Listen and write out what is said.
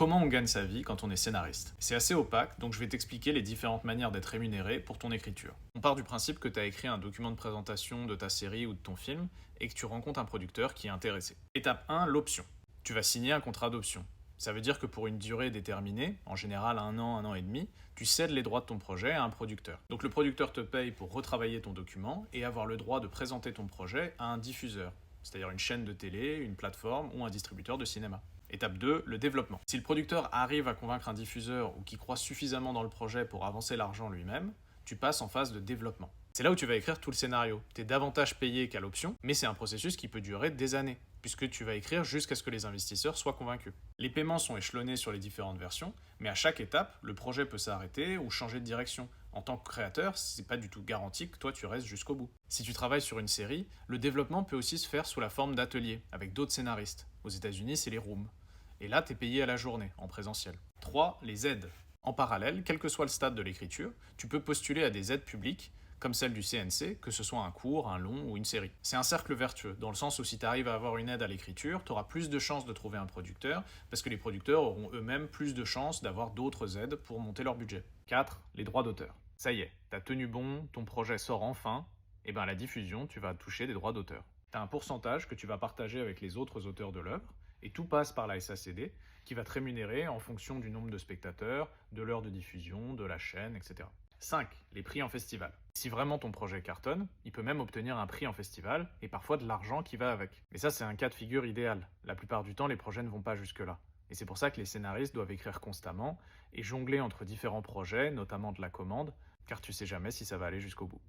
Comment on gagne sa vie quand on est scénariste? C'est assez opaque, donc je vais t'expliquer les différentes manières d'être rémunéré pour ton écriture. On part du principe que tu as écrit un document de présentation de ta série ou de ton film et que tu rencontres un producteur qui est intéressé. Étape 1, l'option. Tu vas signer un contrat d'option. Ça veut dire que pour une durée déterminée, en général 1 an et demi, tu cèdes les droits de ton projet à un producteur. Donc le producteur te paye pour retravailler ton document et avoir le droit de présenter ton projet à un diffuseur, c'est-à-dire une chaîne de télé, une plateforme ou un distributeur de cinéma. Étape 2, le développement. Si le producteur arrive à convaincre un diffuseur ou qui croit suffisamment dans le projet pour avancer l'argent lui-même, tu passes en phase de développement. C'est là où tu vas écrire tout le scénario. Tu es davantage payé qu'à l'option, mais c'est un processus qui peut durer des années, puisque tu vas écrire jusqu'à ce que les investisseurs soient convaincus. Les paiements sont échelonnés sur les différentes versions, mais à chaque étape, le projet peut s'arrêter ou changer de direction. En tant que créateur, c'est pas du tout garanti que toi tu restes jusqu'au bout. Si tu travailles sur une série, le développement peut aussi se faire sous la forme d'ateliers, avec d'autres scénaristes. Aux États-Unis, c'est les rooms. Et là, tu es payé à la journée, en présentiel. 3. Les aides. En parallèle, quel que soit le stade de l'écriture, tu peux postuler à des aides publiques, comme celle du CNC, que ce soit un court, un long ou une série. C'est un cercle vertueux, dans le sens où si tu arrives à avoir une aide à l'écriture, tu auras plus de chances de trouver un producteur, parce que les producteurs auront eux-mêmes plus de chances d'avoir d'autres aides pour monter leur budget. 4. Les droits d'auteur. Ça y est, t'as tenu bon, ton projet sort enfin, et bien à la diffusion, tu vas toucher des droits d'auteur. T'as un pourcentage que tu vas partager avec les autres auteurs de l'œuvre, et tout passe par la SACD, qui va te rémunérer en fonction du nombre de spectateurs, de l'heure de diffusion, de la chaîne, etc. 5. Les prix en festival. Si vraiment ton projet cartonne, il peut même obtenir un prix en festival, et parfois de l'argent qui va avec. Mais ça, c'est un cas de figure idéal. La plupart du temps, les projets ne vont pas jusque-là. Et c'est pour ça que les scénaristes doivent écrire constamment, et jongler entre différents projets, notamment de la commande, car tu sais jamais si ça va aller jusqu'au bout.